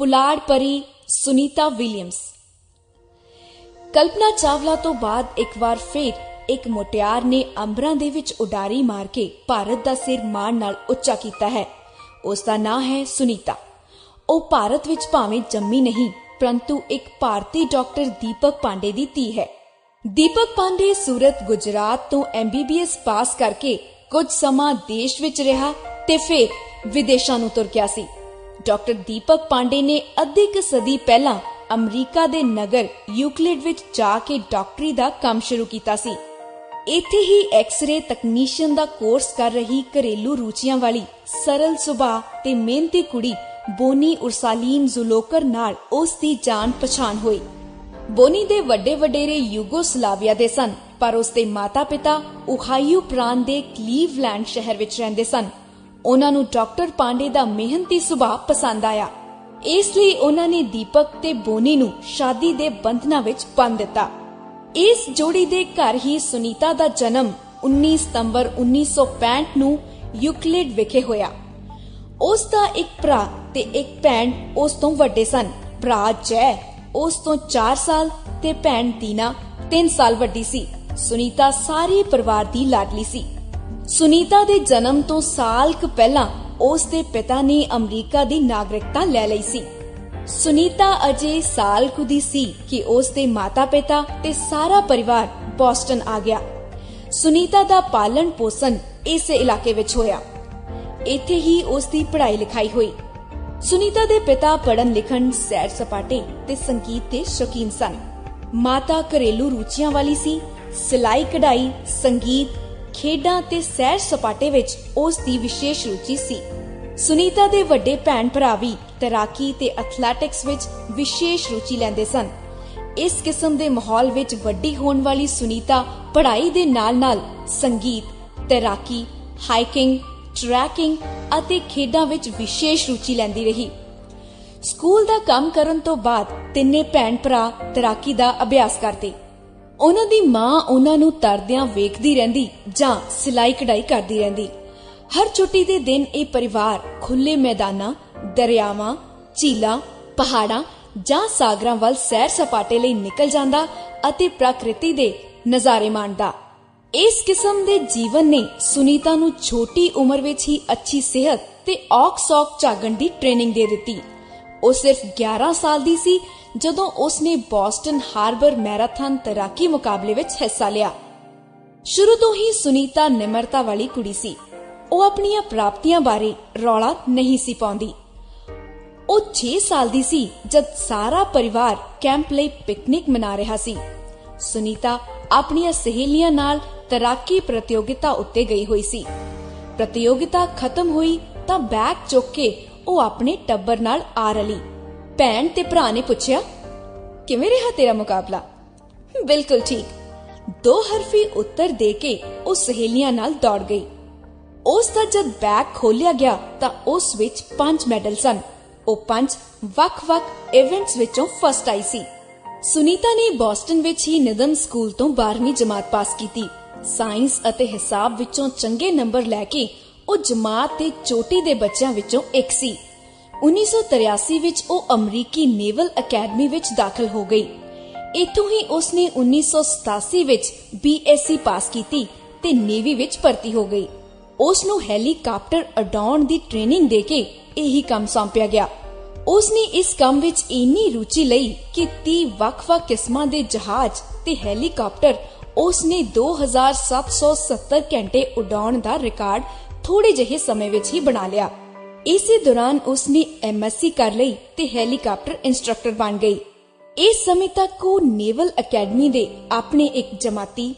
ਪੁਲਾੜ ਪਰੀ ਸੁਨੀਤਾ ਵਿਲੀਅਮਸ। ਕਲਪਨਾ ਚਾਵਲਾ ਤੋਂ ਬਾਅਦ ਇੱਕ ਵਾਰ ਫਿਰ ਇੱਕ ਮੁਟਿਆਰ ਨੇ ਅੰਬਰਾਂ ਦੇ ਵਿੱਚ ਉਡਾਰੀ ਮਾਰ ਕੇ ਭਾਰਤ ਦਾ ਸਿਰ ਮਾਣ ਨਾਲ ਉੱਚਾ ਕੀਤਾ ਹੈ। ਉਸ ਦਾ ਨਾਂ ਹੈ ਸੁਨੀਤਾ। ਉਹ ਭਾਰਤ ਵਿੱਚ ਭਾਵੇਂ ਜੰਮੀ ਨਹੀਂ, ਪਰੰਤੂ ਇੱਕ ਭਾਰਤੀ ਡਾਕਟਰ ਦੀਪਕ ਪਾਂਡੇ ਦੀ ਧੀ ਹੈ। ਦੀਪਕ ਪਾਂਡੇ ਸੂਰਤ, ਗੁਜਰਾਤ ਤੋਂ MBBS ਪਾਸ ਕਰਕੇ ਕੁਝ ਸਮਾਂ ਦੇਸ਼ ਵਿੱਚ ਰਿਹਾ ਤੇ ਫਿਰ ਵਿਦੇਸ਼ਾਂ ਨੂੰ ਤੁਰ ਗਿਆ ਸੀ। ਡਾਕਟਰ ਦੀਪਕ ਪਾਂਡੇ ਨੇ ਅੱਧੀ ਕੁ ਸਦੀ ਪਹਿਲਾਂ ਅਮਰੀਕਾ ਦੇ ਨਗਰ ਯੂਕਲਿਡ ਵਿੱਚ ਜਾ ਕੇ ਡਾਕਟਰੀ ਦਾ ਕੰਮ ਸ਼ੁਰੂ ਕੀਤਾ ਸੀ। ਇੱਥੇ ਹੀ ਐਕਸ-ਰੇ ਤਕਨੀਸ਼ੀਅਨ ਦਾ ਕੋਰਸ ਕਰ ਰਹੀ ਘਰੇਲੂ ਰੁਚੀਆਂ ਵਾਲੀ ਸਰਲ ਸੁਭਾਅ ਤੇ ਮਿਹਨਤੀ ਕੁੜੀ ਬੋਨੀ ਉਰਸਾਲੀਨ ਜ਼ੁਲੋਕਰ ਨਾਲ ਉਸ ਦੀ ਜਾਣ ਪਛਾਣ ਹੋਈ। ਬੋਨੀ ਦੇ ਵੱਡੇ ਵਡੇਰੇ ਯੂਗੋਸਲਾਵੀਆ ਦੇ ਸਨ, ਪਰ ਉਸ ਦੇ ਮਾਤਾ-ਪਿਤਾ ਓਹਾਈਓ ਪ੍ਰਾਂਤ ਦੇ ਕਲੀਵਲੈਂਡ ਸ਼ਹਿਰ ਵਿੱਚ ਰਹਿੰਦੇ ਸਨ। ਉਹਨਾਂ ਨੂੰ ਡਾਕਟਰ ਪਾਂਡੇ ਦਾ ਮਿਹਨਤੀ ਸੁਭਾਅ ਪਸੰਦ ਆਇਆ, ਇਸ ਲਈ ਉਹਨਾਂ ਨੇ ਦੀਪਕ ਤੇ ਬੋਨੀ ਨੂੰ ਸ਼ਾਦੀ ਦੇ ਬੰਧਨਾਂ ਵਿੱਚ ਬੰਨ੍ਹ ਦਿੱਤਾ। ਇਸ ਜੋੜੀ ਦੇ ਘਰ ਹੀ ਸੁਨੀਤਾ ਦਾ ਜਨਮ 19 ਸਤੰਬਰ 1965 ਨੂੰ ਯੂਕਲਿਡ ਵਿਖੇ ਹੋਇਆ। ਉਸ ਦਾ ਇੱਕ ਭਰਾ ਤੇ ਇੱਕ ਭੈਣ ਉਸ ਤੋਂ ਵੱਡੇ ਸਨ। ਭਰਾ ਜੈ ਉਸ ਤੋਂ 4 ਸਾਲ ਤੇ ਭੈਣ ਦੀਨਾ 3 ਸਾਲ ਵੱਡੀ ਸੀ। ਸੁਨੀਤਾ ਸਾਰੇ ਪਰਿਵਾਰ ਦੀ ਲਾਡਲੀ ਸੀ। ਸੁਨੀਤਾ ਦੇ ਜਨਮ ਤੋਂ ਸਾਲ ਕੁ ਪਹਿਲਾਂ ਉਸ ਦੇ ਪਿਤਾ ਨੇ ਅਮਰੀਕਾ ਦੀ ਨਾਗਰਿਕਤਾ ਲੈ ਲਈ ਸੀ। ਸੁਨੀਤਾ ਅਜੇ ਸਾਲ ਕੁ ਦੀ ਸੀ ਕਿ ਉਸ ਦੇ ਮਾਤਾ-ਪਿਤਾ ਤੇ ਸਾਰਾ ਪਰਿਵਾਰ ਬੋਸਟਨ ਆ ਗਿਆ। ਸੁਨੀਤਾ ਦਾ ਪਾਲਣ ਪੋਸ਼ਣ ਇਸੇ ਇਲਾਕੇ ਵਿੱਚ ਹੋਇਆ। ਇੱਥੇ ਹੀ ਉਸ ਦੀ ਪੜ੍ਹਾਈ ਲਿਖਾਈ ਹੋਈ। ਸੁਨੀਤਾ ਦੇ ਪਿਤਾ ਪੜ੍ਹਨ ਲਿਖਣ, ਸੈਰ ਸਪਾਟੇ ਤੇ ਸੰਗੀਤ ਦੇ ਸ਼ੌਕੀਨ ਸਨ। ਮਾਤਾ ਘਰੇਲੂ ਰੁਚੀਆਂ ਵਾਲੀ ਸੀ। ਸਿਲਾਈ ਕਢਾਈ, ਸੰਗੀਤ, ਖੇਡਾਂ ਤੇ ਸੈਰ ਸਪਾਟੇ ਵਿੱਚ ਉਸ ਦੀ ਵਿਸ਼ੇਸ਼ ਰੁਚੀ ਸੀ। ਸੁਨੀਤਾ ਦੇ ਵੱਡੇ ਭੈਣ ਭਰਾ ਵੀ ਤੈਰਾਕੀ ਤੇ ਐਥਲੈਟਿਕਸ ਵਿੱਚ ਵਿਸ਼ੇਸ਼ ਰੁਚੀ ਲੈਂਦੇ ਸਨ। ਇਸ ਕਿਸਮ ਦੇ ਮਾਹੌਲ ਵਿੱਚ ਵੱਡੀ ਹੋਣ ਵਾਲੀ ਸੁਨੀਤਾ ਪੜ੍ਹਾਈ ਦੇ ਨਾਲ-ਨਾਲ ਸੰਗੀਤ, ਤੈਰਾਕੀ, ਹਾਈਕਿੰਗ, ਟਰੈਕਿੰਗ ਅਤੇ ਖੇਡਾਂ ਵਿੱਚ ਵਿਸ਼ੇਸ਼ ਰੁਚੀ ਲੈਂਦੀ ਰਹੀ। ਸਕੂਲ ਦਾ ਕੰਮ ਕਰਨ ਤੋਂ ਬਾਅਦ ਤਿੰਨੇ ਭੈਣ ਭਰਾ ਤੈਰਾਕੀ ਦਾ ਅਭਿਆਸ ਕਰਦੇ। ਉਹਨਾਂ ਦੀ ਮਾਂ ਉਹਨਾਂ ਨੂੰ ਤਰਦਿਆਂ ਵੇਖਦੀ ਰਹਿੰਦੀ ਜਾਂ ਸਿਲਾਈ ਕਢਾਈ ਕਰਦੀ ਰਹਿੰਦੀ। ਹਰ ਛੁੱਟੀ ਦੇ ਦਿਨ ਇਹ ਪਰਿਵਾਰ ਖੁੱਲੇ ਮੈਦਾਨਾਂ, ਦਰਿਆਵਾਂ, ਝੀਲਾਂ, ਪਹਾੜਾਂ ਜਾਂ ਸਾਗਰਾਂ ਵੱਲ ਸੈਰ ਸਪਾਟੇ ਲਈ ਨਿਕਲ ਜਾਂਦਾ ਅਤੇ ਪ੍ਰਕਿਰਤੀ ਦੇ ਨਜ਼ਾਰੇ ਮਾਣਦਾ। ਇਸ ਕਿਸਮ ਦੇ ਜੀਵਨ ਨੇ ਸੁਨੀਤਾ ਨੂੰ ਛੋਟੀ ਉਮਰ ਵਿੱਚ ਹੀ ਅੱਛੀ ਸਿਹਤ ਤੇ ਔਖ-ਸੌਖ ਝਾਗਣ ਦੀ ਟ੍ਰੇਨਿੰਗ ਦੇ ਦਿੱਤੀ। ਉਹ ਸਿਰਫ 11 ਸਾਲ ਦੀ ਸੀ ਜਦੋਂ ਉਸਨੇ ਬੋਸਟਨ ਹਾਰਬਰ ਮੈਰਾਥਨ ਤੈਰਾਕੀ ਮੁਕਾਬਲੇ ਵਿੱਚ ਹਿੱਸਾ ਲਿਆ। ਸ਼ੁਰੂ ਤੋਂ ਹੀ ਸੁਨੀਤਾ ਨਿਮਰਤਾ ਵਾਲੀ ਕੁੜੀ ਸੀ। ਉਹ ਆਪਣੀਆਂ ਪ੍ਰਾਪਤੀਆਂ ਬਾਰੇ ਰੌਲਾ ਨਹੀਂ ਸੀ ਪਾਉਂਦੀ। ਉਹ 6 ਸਾਲ ਦੀ ਸੀ ਜਦ ਸਾਰਾ ਪਰਿਵਾਰ ਕੈਂਪ ਲਈ ਪਿਕਨਿਕ ਮਨਾ ਰਿਹਾ ਸੀ। ਸੁਨੀਤਾ ਆਪਣੀਆਂ ਸਹੇਲੀਆਂ ਨਾਲ ਤੈਰਾਕੀ ਪ੍ਰਤੀਯੋਗਿਤਾ ਉੱਤੇ ਗਈ ਹੋਈ ਸੀ। ਪ੍ਰਤੀਯੋਗਿਤਾ ਖਤਮ ਹੋਈ ਤਾਂ ਬੈਗ ਚੁੱਕ ਕੇ ਉਹ ਆਪਣੇ ਟੱਬਰ ਨਾਲ ਆ ਰਲੀ। ਭੈਣ ਤੇ ਭਰਾ ਨੇ ਪੁੱਛਿਆ, ਕਿਵੇਂ ਰਿਹਾ ਤੇਰਾ ਮੁਕਾਬਲਾ? ਬਿਲਕੁਲ ਠੀਕ, 2 ਹਰਫੀ ਉੱਤਰ ਦੇ ਕੇ ਉਹ ਸਹੇਲੀਆਂ ਨਾਲ ਦੌੜ ਗਈ। ਉਸ ਦਾ ਜਦ ਬੈਗ ਖੋਲਿਆ ਗਿਆ ਤਾਂ ਉਸ ਵਿੱਚ 5 ਮੈਡਲ ਸਨ। ਉਹ 5 ਵੱਖ-ਵੱਖ ਇਵੈਂਟਸ ਵਿੱਚੋਂ ਫਸਟ ਆਈ ਸੀ। ਸੁਨੀਤਾ ਨੇ ਬੋਸਟਨ ਵਿੱਚ ਹੀ ਨਿਦਮ ਸਕੂਲ ਤੋਂ 12ਵੀਂ ਜਮਾਤ ਪਾਸ ਕੀਤੀ। ਸਾਇੰਸ ਅਤੇ ਹਿਸਾਬ ਵਿੱਚੋਂ ਚੰਗੇ ਨੰਬਰ ਲੈ ਕੇ ਉਹ ਜਮਾਤ ਦੇ ਚੋਟੀ ਦੇ ਬੱਚਿਆਂ ਵਿੱਚੋਂ ਇੱਕ ਸੀ। 1983 ਵਿੱਚ ਉਹ ਅਮਰੀਕੀ ਨੇਵਲ ਅਕੈਡਮੀ ਵਿੱਚ ਦਾਖਲ ਹੋ ਗਈ। ਇੱਥੋਂ ਹੀ ਉਸਨੇ 1987 ਵਿੱਚ BSc ਪਾਸ ਕੀਤੀ ਤੇ ਨੇਵੀ ਵਿੱਚ ਭਰਤੀ ਹੋ ਗਈ। ਉਸ ਨੂੰ ਹੈਲੀਕਾਪਟਰ ਉਡਾਉਣ ਦੀ ਟ੍ਰੇਨਿੰਗ ਦੇ ਕੇ ਇਹੀ ਕੰਮ ਸੌਂਪਿਆ ਗਿਆ। ਉਸਨੇ ਇਸ ਕੰਮ ਵਿੱਚ ਇੰਨੀ ਰੁਚੀ ਲਈ ਕਿ 30 ਵੱਖ-ਵੱਖ ਕਿਸਮਾਂ ਦੇ ਜਹਾਜ਼ ਤੇ ਹੈਲੀਕਾਪਟਰ ਉਸਨੇ 2770 ਘੰਟੇ ਉਡਾਉਣ ਦਾ ਰਿਕਾਰਡ ਥੋੜੇ ਜਿਹੇ ਸਮੇਂ ਵਿੱਚ ਹੀ ਬਣਾ ਲਿਆ। ਇਸੇ ਦੌਰਾਨ ਉਸਨੇ MSc ਕਰ ਲਈ ਤੇ ਹੈਲੀਕਾਪਟਰ ਇੰਸਟ੍ਰਕਟਰ ਬਣ ਗਈ। ਇਸ ਸਮੇਂ ਤੱਕ ਉਹ ਨੇਵਲ ਅਕੈਡਮੀ ਦੇ ਆਪਣੇ ਇੱਕ ਜਮਾਤੀ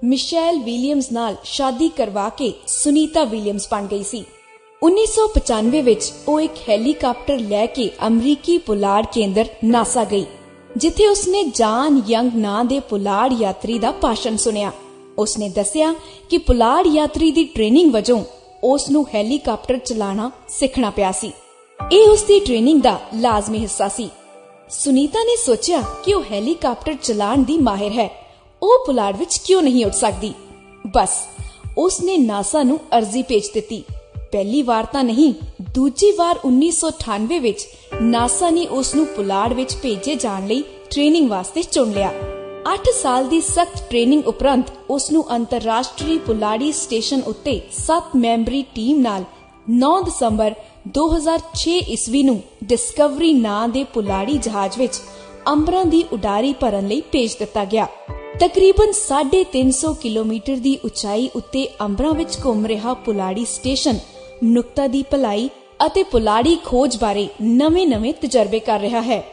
ਮਿਸ਼ੈਲ ਵਿਲੀਅਮਸ ਨਾਲ ਸ਼ਾਦੀ ਕਰਵਾ ਕੇ ਸੁਨੀਤਾ ਵਿਲੀਅਮਸ ਬਣ ਗਈ ਸੀ। 1995 ਵਿੱਚ ਉਹ ਇੱਕ ਹੈਲੀਕਾਪਟਰ ਲੈ ਕੇ ਅਮਰੀਕੀ ਪੁਲਾੜ ਕੇਂਦਰ ਨਾਸਾ ਗਈ, ਜਿੱਥੇ ਉਸਨੇ ਜਾਨ ਯੰਗ ਨਾਂ ਦੇ ਪੁਲਾੜ ਯਾਤਰੀ ਦਾ ਭਾਸ਼ਣ ਸੁਣਿਆ। ਉਸਨੇ ਦੱਸਿਆ ਕਿ ਪੁਲਾੜ ਯਾਤਰੀ ਦੀ ਟ੍ਰੇਨਿੰਗ ਵਜੋਂ ਉਸ ਨੂੰ ਹੈਲੀਕਾਪਟਰ ਚਲਾਉਣਾ ਸਿੱਖਣਾ ਪਿਆ ਸੀ। ਇਹ ਉਸ ਦੀ ਟ੍ਰੇਨਿੰਗ ਦਾ ਲਾਜ਼ਮੀ ਹਿੱਸਾ ਸੀ। ਸੁਨੀਤਾ ਨੇ ਸੋਚਿਆ ਕਿ ਉਹ ਹੈਲੀਕਾਪਟਰ ਚਲਾਉਣ ਦੀ ਮਾਹਿਰ ਹੈ, ਉਹ ਪੁਲਾੜ ਵਿੱਚ ਕਿਉਂ ਨਹੀਂ ਉੱਡ ਸਕਦੀ। ਬਸ ਉਸਨੇ ਨਾਸਾ ਨੂੰ ਅਰਜ਼ੀ ਭੇਜ ਦਿੱਤੀ। ਪਹਿਲੀ ਵਾਰ ਤਾਂ ਨਹੀਂ, ਦੂਜੀ ਵਾਰ 1998 ਵਿੱਚ ਨਾਸਾ ਨੇ ਉਸ ਨੂੰ ਪੁਲਾੜ ਵਿੱਚ ਭੇਜੇ ਜਾਣ ਲਈ ਟ੍ਰੇਨਿੰਗ ਵਾਸਤੇ ਚੁਣ ਲਿਆ। 8 ਸਾਲ ਦੀ ਸਖਤ ਟ੍ਰੇਨਿੰਗ ਉਪਰੰਤ ਉਸ ਨੂੰ ਅੰਤਰਰਾਸ਼ਟਰੀ ਪੁਲਾੜੀ ਸਟੇਸ਼ਨ ਉੱਤੇ 7 ਮੈਂਬਰੀ ਟੀਮ ਨਾਲ 9 ਦਸੰਬਰ 2006 ਈਸਵੀ ਨੂੰ ਡਿਸਕਵਰੀ ਨਾਂ ਦੇ ਪੁਲਾੜੀ ਜਹਾਜ਼ ਵਿੱਚ ਅੰਬਰਾਂ ਦੀ ਉਡਾਰੀ ਭਰਨ ਲਈ ਭੇਜ ਦਿੱਤਾ ਗਿਆ। ਤਕਰੀਬਨ 350 ਕਿਲੋਮੀਟਰ ਦੀ ਉਚਾਈ ਉੱਤੇ ਅੰਬਰਾਂ ਵਿੱਚ ਘੁੰਮ ਰਿਹਾ ਪੁਲਾੜੀ ਸਟੇਸ਼ਨ ਮਨੁੱਖਤਾ ਦੀ ਭਲਾਈ ਅਤੇ ਪੁਲਾੜੀ ਖੋਜ ਬਾਰੇ ਨਵੇਂ-ਨਵੇਂ ਤਜਰਬੇ ਕਰ ਰਿਹਾ ਹੈ।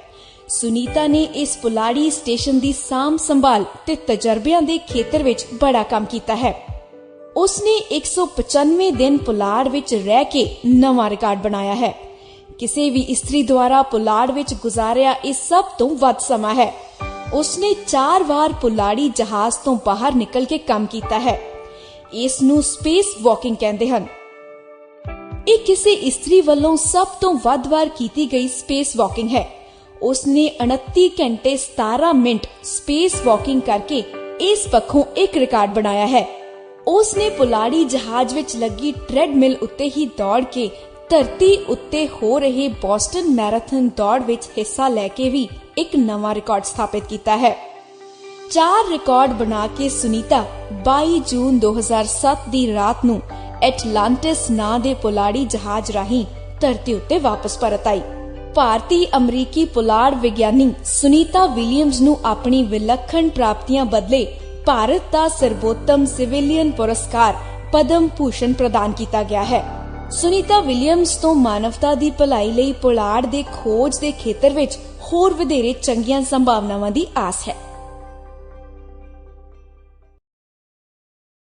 ਸੁਨੀਤਾ ਨੇ ਇਸ ਪੁਲਾੜੀ ਸਟੇਸ਼ਨ ਦੀ ਸਾਂਭ ਸੰਭਾਲ ਤੇ ਤਜਰਬਿਆਂ ਦੇ ਖੇਤਰ ਵਿੱਚ ਬੜਾ ਕੰਮ ਕੀਤਾ ਹੈ। ਉਸਨੇ 195 ਦਿਨ ਪੁਲਾੜ ਵਿੱਚ ਰਹਿ ਕੇ ਨਵਾਂ ਰਿਕਾਰਡ ਬਣਾਇਆ ਹੈ। ਕਿਸੇ ਵੀ ਇਸਤਰੀ ਦੁਆਰਾ ਪੁਲਾੜ ਵਿੱਚ ਗੁਜ਼ਾਰਿਆ ਇਹ ਸਭ ਤੋਂ ਵੱਧ ਸਮਾਂ ਹੈ। ਉਸਨੇ 4 ਵਾਰ ਪੁਲਾੜੀ ਜਹਾਜ਼ ਤੋਂ ਬਾਹਰ ਨਿਕਲ ਕੇ ਕੰਮ ਕੀਤਾ ਹੈ। ਇਸ ਨੂੰ ਸਪੇਸ ਵਾਕਿੰਗ ਕਹਿੰਦੇ ਹਨ। ਇਹ ਕਿਸੇ ਇਸਤਰੀ ਵੱਲੋਂ ਸਭ ਤੋਂ ਵੱਧ ਵਾਰ ਕੀਤੀ ਗਈ ਸਪੇਸ ਵਾਕਿੰਗ ਹੈ। ਉਸਨੇ 29 ਘੰਟੇ 17 ਮਿੰਟ ਸਪੇਸ ਵਾਕਿੰਗ ਕਰਕੇ ਇਸ ਪੱਖੋਂ ਇੱਕ ਰਿਕਾਰਡ ਬਣਾਇਆ ਹੈ। ਉਸਨੇ ਪੁਲਾੜੀ ਜਹਾਜ਼ ਵਿੱਚ ਲੱਗੀ ਟ੍ਰੈਡਮਿਲ ਉੱਤੇ ਹੀ ਦੌੜ ਕੇ ਧਰਤੀ ਉੱਤੇ ਹੋ ਰਹੇ ਬੋਸਟਨ ਮੈਰਾਥਨ ਦੌੜ ਵਿੱਚ ਹਿੱਸਾ ਲੈ ਕੇ ਵੀ ਇੱਕ ਨਵਾਂ ਰਿਕਾਰਡ ਸਥਾਪਿਤ ਕੀਤਾ ਹੈ। 4 ਰਿਕਾਰਡ ਬਣਾ ਕੇ ਸੁਨੀਤਾ 22 ਜੂਨ 2007 ਦੀ ਰਾਤ ਨੂੰ ਐਟਲਾਂਟਿਸ ਨਾਂ ਦੇ ਪੁਲਾੜੀ ਜਹਾਜ਼ ਰਾਹੀਂ ਧਰਤੀ ਉੱਤੇ ਵਾਪਸ ਪਰਤ ਆਈ। ਭਾਰਤੀ ਅਮਰੀਕੀ ਪੁਲਾੜ ਵਿਗਿਆਨੀ ਸੁਨੀਤਾ ਵਿਲੀਅਮਜ਼ ਨੂੰ ਆਪਣੀ ਵਿਲੱਖਣ ਪ੍ਰਾਪਤੀਆਂ ਬਦਲੇ ਭਾਰਤ ਦਾ ਸਰਵੋਤਮ ਸਿਵਿਲੀਅਨ ਪੁਰਸਕਾਰ ਪਦਮ ਭੂਸ਼ਣ ਪ੍ਰਦਾਨ ਕੀਤਾ ਗਿਆ ਹੈ। ਸੁਨੀਤਾ ਵਿਲੀਅਮਜ਼ ਤੋਂ ਮਾਨਵਤਾ ਦੀ ਭਲਾਈ ਲਈ ਪੁਲਾੜ ਦੇ ਖੋਜ ਦੇ ਖੇਤਰ ਵਿੱਚ ਹੋਰ ਵਧੇਰੇ ਚੰਗੀਆਂ ਸੰਭਾਵਨਾਵਾਂ ਦੀ ਆਸ ਹੈ।